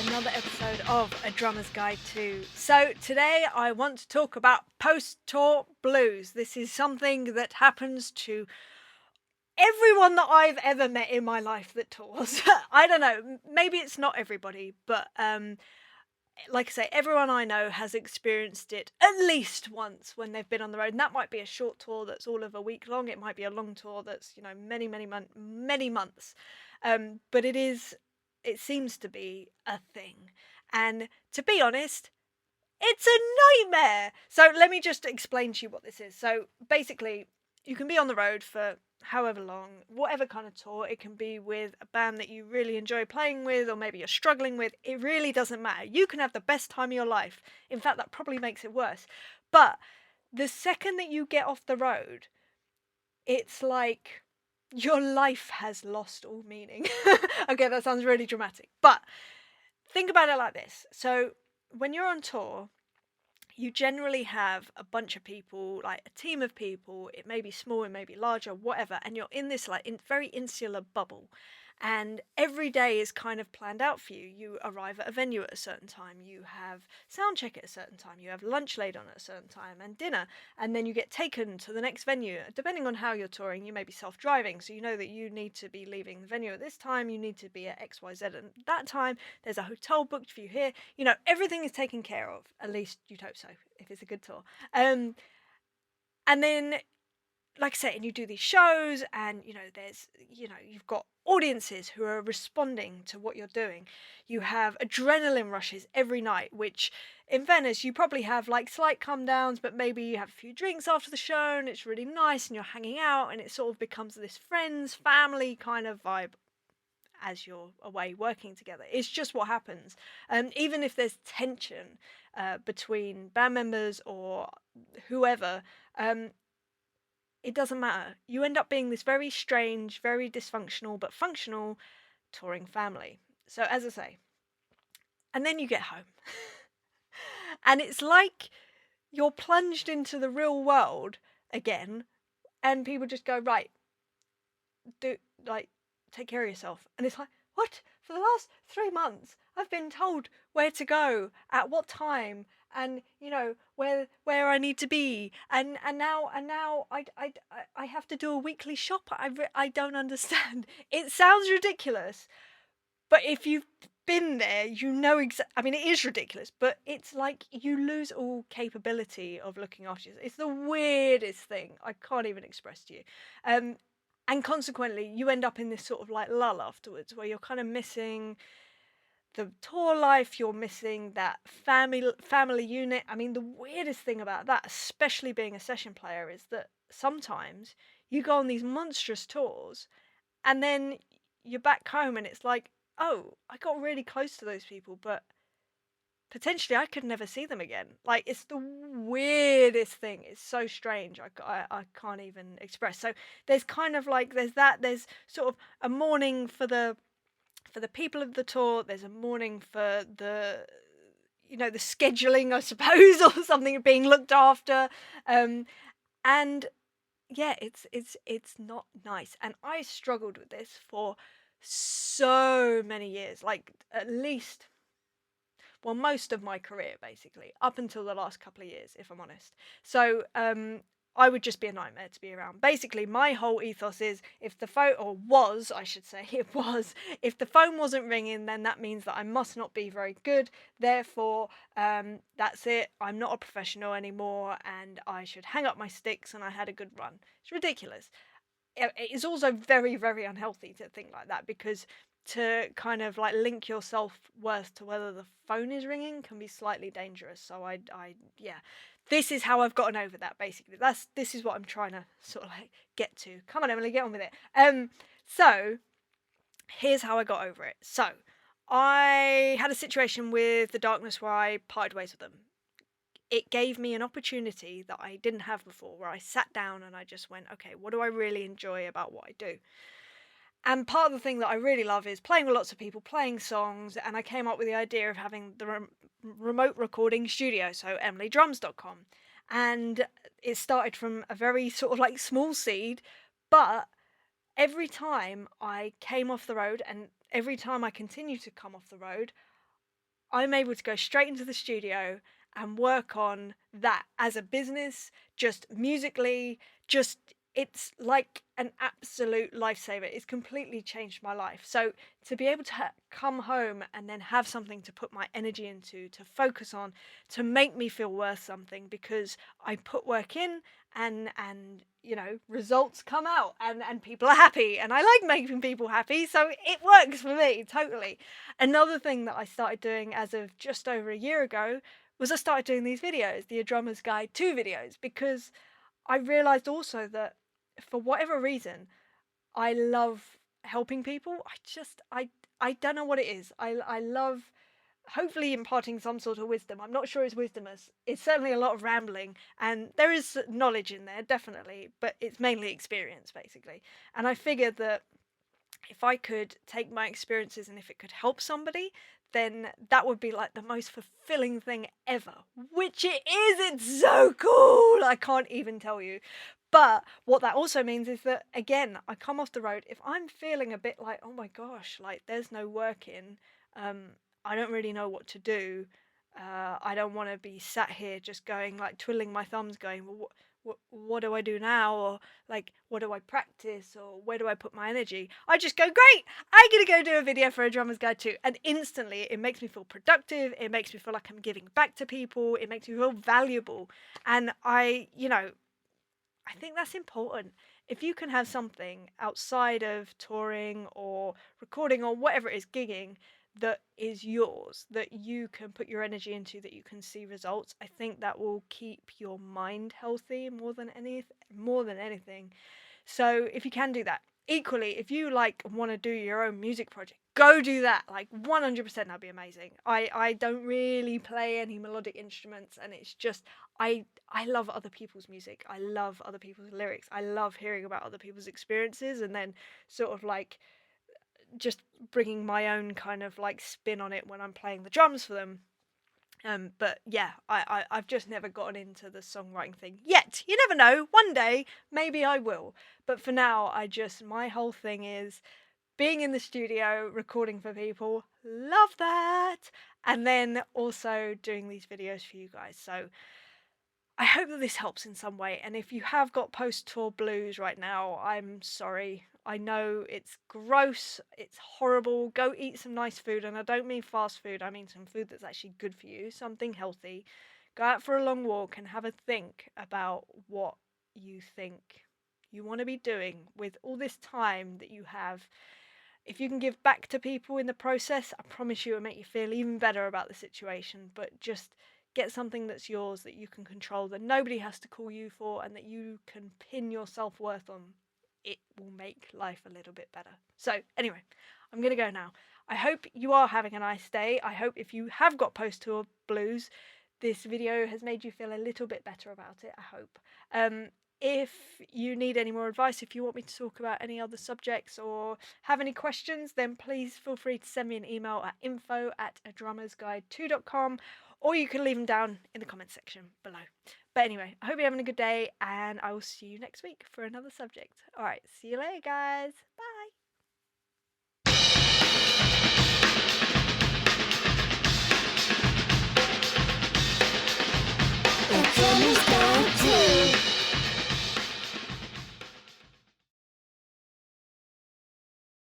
another episode of A Drummer's Guide to. So today I want to talk about post-tour blues. This is something that happens to everyone that I've ever met in my life that tours. I don't know, maybe it's not everybody, but like I say, everyone I know has experienced it at least once when they've been on the road. And that might be a short tour that's all of a week long. It might be a long tour that's, many months. But it seems to be a thing. And to be honest, it's a nightmare. So let me just explain to you what this is. So basically, you can be on the road for however long, whatever kind of tour. It can be with a band that you really enjoy playing with, or maybe you're struggling with. It really doesn't matter. You can have the best time of your life. In fact, that probably makes it worse. But the second that you get off the road, it's like your life has lost all meaning. Okay, that sounds really dramatic. But think about it like this. So when you're on tour, you generally have a bunch of people, like a team of people. It may be small, it may be larger, whatever, and you're in this very insular bubble, and every day is kind of planned out for you. You arrive at a venue at a certain time, you have sound check at a certain time, you have lunch laid on at a certain time, and dinner, and then you get taken to the next venue. Depending on how you're touring, you may be self-driving, so you know that you need to be leaving the venue at this time, you need to be at XYZ at that time, there's a hotel booked for you here. Everything is taken care of, at least you'd hope so, if it's a good tour. And then, like I said, and you do these shows, and you've got audiences who are responding to what you're doing. You have adrenaline rushes every night, which in fairness you probably have like slight come downs, but maybe you have a few drinks after the show and it's really nice and you're hanging out and it sort of becomes this friends, family kind of vibe as you're away working together. It's just what happens. Even if there's tension between band members or whoever, it doesn't matter. You end up being this very strange, very dysfunctional, but functional touring family. So as I say, and then you get home. And it's like you're plunged into the real world again, and people just go, right, take care of yourself. And it's like, what? For the last 3 months, I've been told where to go, at what time, and where I need to be, and now I have to do a weekly shop. I don't understand. It sounds ridiculous, but if you've been there, I mean, it is ridiculous, but it's like you lose all capability of looking after yourself. It's the weirdest thing. I can't even express to you. And consequently, you end up in this sort of like lull afterwards, where you're kind of missing the tour life, you're missing that family unit. I mean, the weirdest thing about that, especially being a session player, is that sometimes you go on these monstrous tours and then you're back home and it's like, oh, I got really close to those people, but potentially I could never see them again. Like, it's the weirdest thing. It's so strange. I can't even express. So there's kind of like, there's sort of a mourning for the people of the tour. There's a mourning for the scheduling, I suppose, or something being looked after. And yeah, it's not nice. And I struggled with this for so many years, like at least, well, most of my career, basically, up until the last couple of years, if I'm honest. So I would just be a nightmare to be around. Basically, my whole ethos is, if the phone, or was, I should say, it was, if the phone wasn't ringing, then that means that I must not be very good. Therefore, that's it. I'm not a professional anymore, and I should hang up my sticks, and I had a good run. It's ridiculous. It is also very, very unhealthy to think like that, because to kind of like link your self-worth to whether the phone is ringing can be slightly dangerous. So yeah, this is how I've gotten over that, basically. This is what I'm trying to sort of like get to. Come on, Emily, get on with it. So here's how I got over it. So I had a situation with The Darkness where I parted ways with them. It gave me an opportunity that I didn't have before, where I sat down and I just went, okay, what do I really enjoy about what I do? And part of the thing that I really love is playing with lots of people, playing songs, and I came up with the idea of having the remote recording studio, so emilydrums.com. And it started from a very sort of like small seed, but every time I came off the road, and every time I continue to come off the road, I'm able to go straight into the studio and work on that as a business, just musically, just it's like an absolute lifesaver. It's completely changed my life. So to be able to come home and then have something to put my energy into, to focus on, to make me feel worth something because I put work in and results come out and people are happy and I like making people happy, so it works for me totally. Another thing that I started doing as of just over a year ago was I started doing these videos, the A Drummer's Guide 2 videos, because I realized also that for whatever reason, I love helping people. I don't know what it is. I love hopefully imparting some sort of wisdom. I'm not sure it's wisdom, as it's certainly a lot of rambling, and there is knowledge in there, definitely, but it's mainly experience, basically. And I figured that if I could take my experiences and if it could help somebody, then that would be like the most fulfilling thing ever, which it is. It's so cool. I can't even tell you. But what that also means is that, again, I come off the road. If I'm feeling a bit like, oh my gosh, like there's no work in, I don't really know what to do. I don't want to be sat here just going, like, twiddling my thumbs, going, well, what do I do now? Or, like, what do I practice? Or where do I put my energy? I just go, great, I'm going to go do a video for A Drummer's Guide 2. And instantly, it makes me feel productive. It makes me feel like I'm giving back to people. It makes me feel valuable. And I think that's important. If you can have something outside of touring or recording or whatever it is, gigging, that is yours, that you can put your energy into, that you can see results, I think that will keep your mind healthy more than anything. So if you can do that. Equally, if you want to do your own music project, go do that. 100%, that'd be amazing. I don't really play any melodic instruments, and it's just I love other people's music. I love other people's lyrics. I love hearing about other people's experiences and then sort of just bringing my own kind of spin on it when I'm playing the drums for them. But yeah, I've just never gotten into the songwriting thing yet. You never know. One day, maybe I will. But for now, my whole thing is being in the studio, recording for people. Love that. And then also doing these videos for you guys. So I hope that this helps in some way. And if you have got post-tour blues right now, I'm sorry. I know it's gross, it's horrible. Go eat some nice food, and I don't mean fast food, I mean some food that's actually good for you, something healthy. Go out for a long walk and have a think about what you think you want to be doing with all this time that you have. If you can give back to people in the process, I promise you it'll make you feel even better about the situation. But just get something that's yours, that you can control, that nobody has to call you for, and that you can pin your self-worth on. It will make life a little bit better. So anyway, I'm going to go now. I hope you are having a nice day. I hope if you have got post-tour blues, this video has made you feel a little bit better about it, I hope. If you need any more advice, if you want me to talk about any other subjects or have any questions, then please feel free to send me an email at info@adrummersguide2.com, or you can leave them down in the comment section below. But anyway, I hope you're having a good day, and I will see you next week for another subject. All right, see you later, guys. Bye.